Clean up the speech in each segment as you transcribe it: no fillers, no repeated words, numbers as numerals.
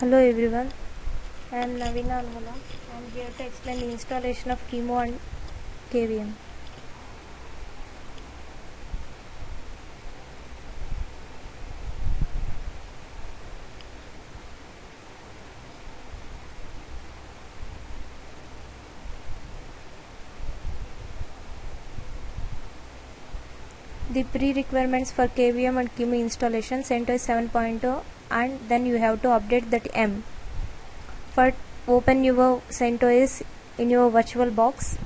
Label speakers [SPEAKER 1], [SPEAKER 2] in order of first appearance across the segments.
[SPEAKER 1] Hello everyone, I am NAVEENA. I am here to explain the installation of Chemo and KVM. The pre-requirements for KVM and Chemo installation: CentOS 7.0, and then you have to update that M. First, open your CentOS in your virtual box.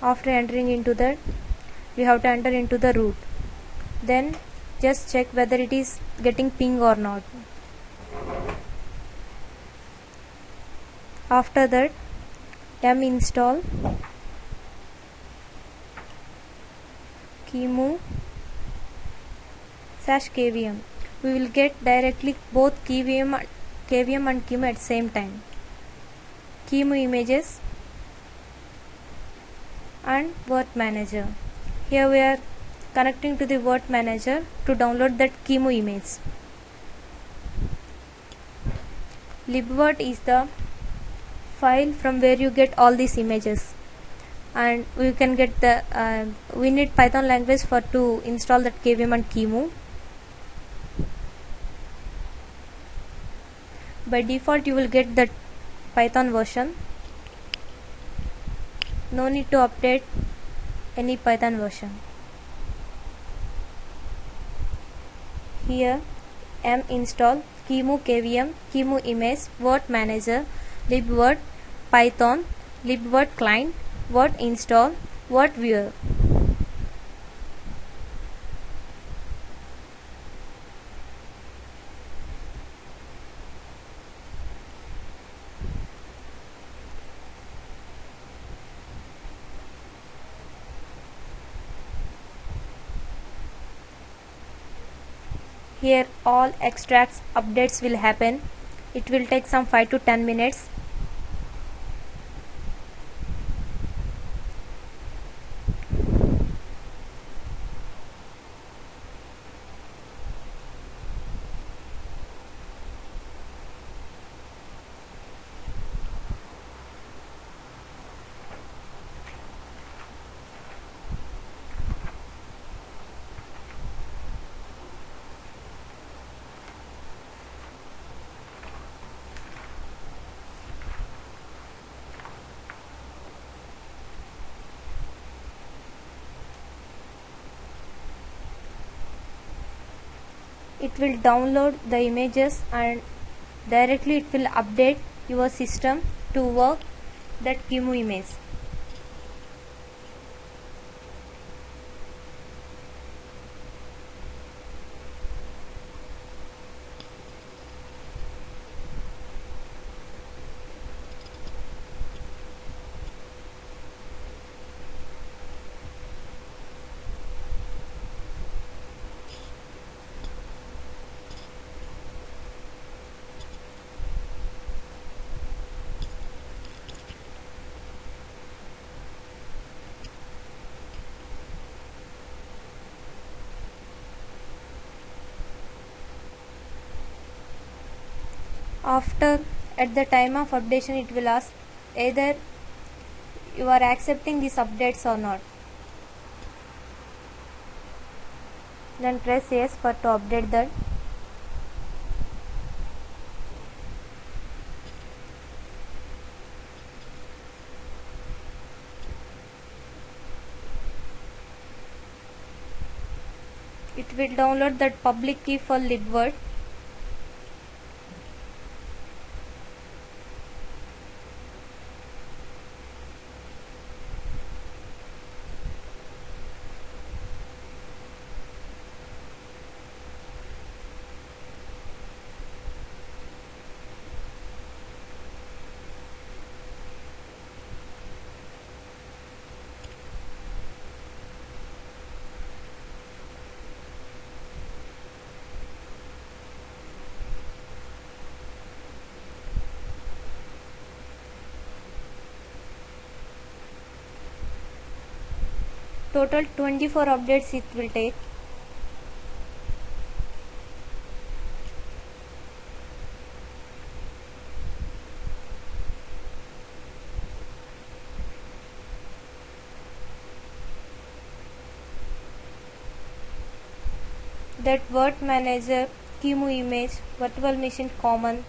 [SPEAKER 1] After entering into that, you have to enter into the root. Then just check whether it is getting ping or not. After that, M install Chemo /KVM. We will get directly both KVM and Chemo at same time. Chemo images and Word Manager. Here we are connecting to the Word Manager to download that Chemo image. libword is the file from where you get all these images, and we can get the we need Python language for to install that KVM and Chemo. By default you will get that Python version. No need to update any Python version. Here M install Chemo KVM, Chemo image, Word Manager, libword, Python, libword client, Word install, Word viewer. Here all extracts updates will happen. It will take some 5 to 10 minutes. It will download the images and directly it will update your system to work that Chemo image. After, at the time of updation, it will ask either you are accepting these updates or not. Then press yes for to update that. It will download that public key for libword. Total 24 updates it will take. that word manager, QEMU image, virtual machine common,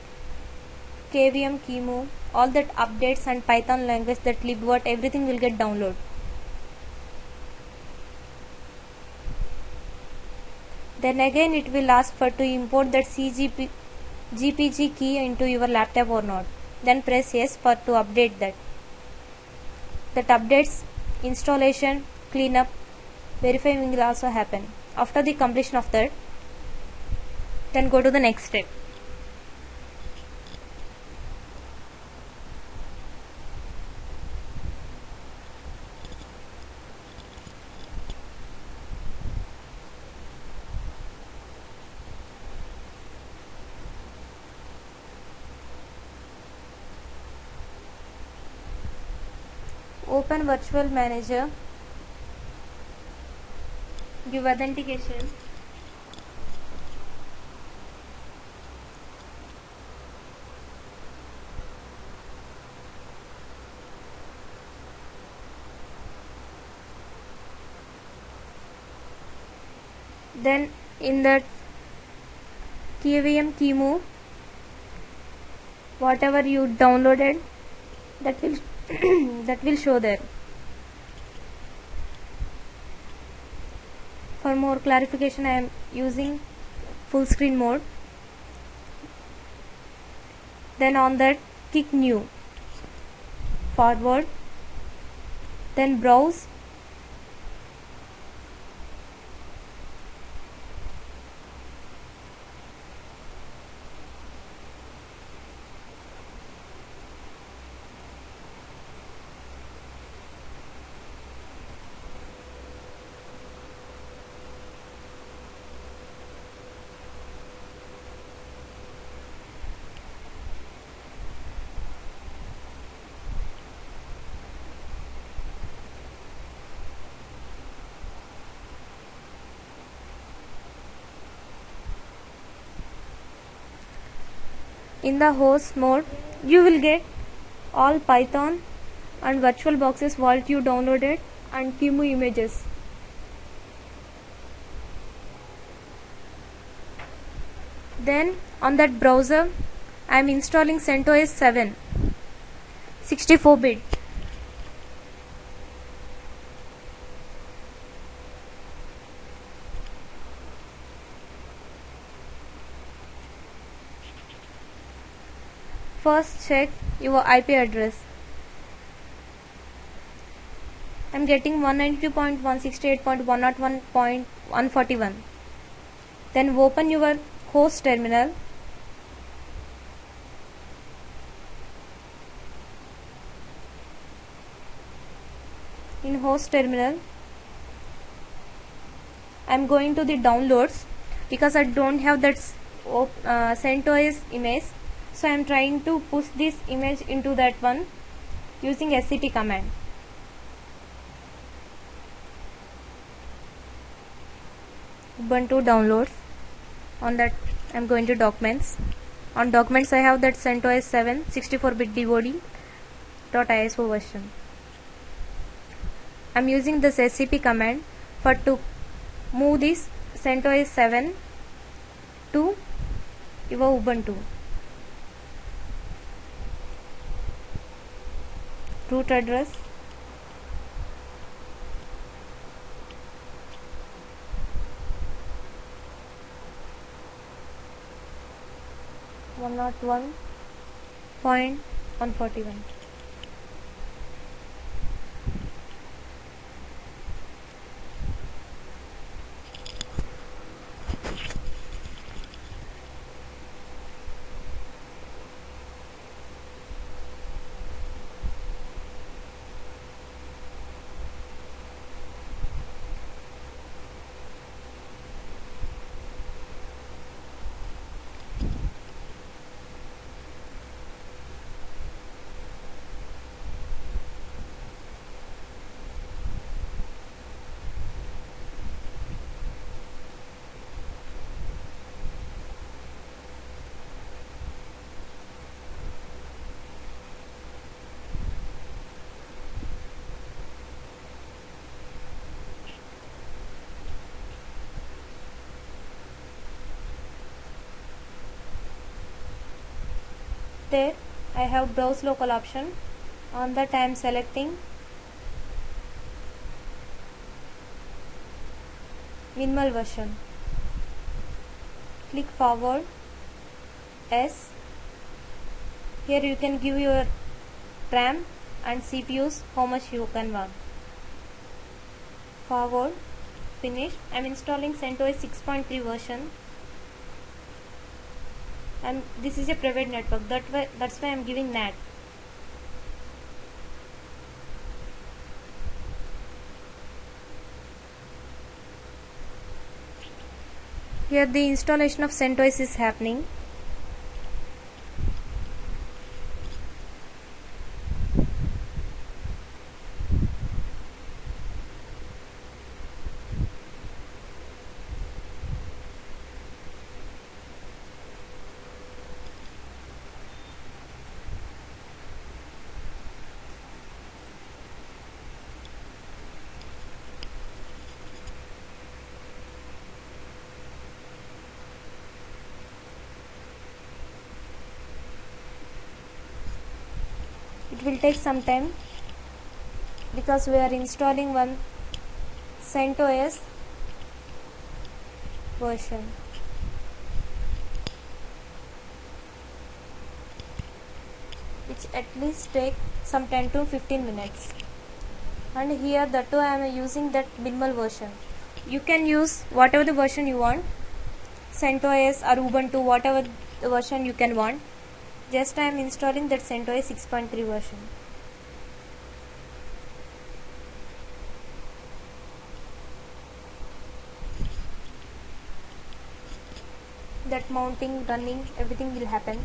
[SPEAKER 1] KVM QEMU, all that updates and Python language, that libvirt, everything will get downloaded. Then again it will ask for to import that GPG key into your laptop or not. Then press yes for to update that. That updates, installation, cleanup, verifying will also happen. After the completion of that, then go to the next step. Open virtual manager, give authentication, then in that KVM QEMU, whatever you downloaded, that will that will show there. For more clarification, I am using full screen mode. Then on that, click new, forward, then browse, in the host mode you will get all Python and virtual boxes what you downloaded and QEMU images. Then on that browser I am installing CentOS 7 64-bit. First check your IP address. I am getting 192.168.101.141. Then open your host terminal. In host terminal, I am going to the downloads because I don't have that CentOS image. So I am trying to push this image into that one using SCP command. Ubuntu downloads. On that I am going to documents. On documents I have that CentOS 7 64-bit DOD.ISO version. I am using this SCP command for to move this CentOS 7 to your Ubuntu. Root address, one not 1.141. there I have browse local option. On that I am selecting minimal version. Click forward. Yes. Here you can give your RAM and CPUs how much you can want. Forward. Finish. I am installing CentOS 6.3 version. And this is a private network. That's why I am giving NAT. Here the installation of CentOS is happening. It will take some time because we are installing one CentOS version. Which at least take some 10 to 15 minutes. And here that too I am using that minimal version. You can use whatever the version you want, CentOS or Ubuntu, whatever the version you can want. Just I am installing that CentOS 6.3 version. That mounting, running, everything will happen.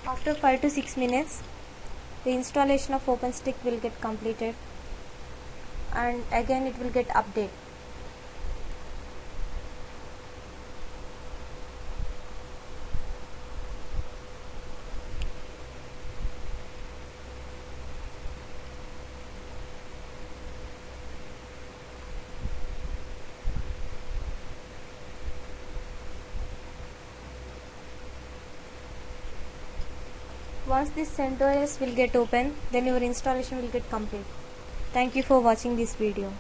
[SPEAKER 1] After 5 to 6 minutes, the installation of OpenStick will get completed, and again it will get update. Once this CentOS will get open, then your installation will get complete. Thank you for watching this video.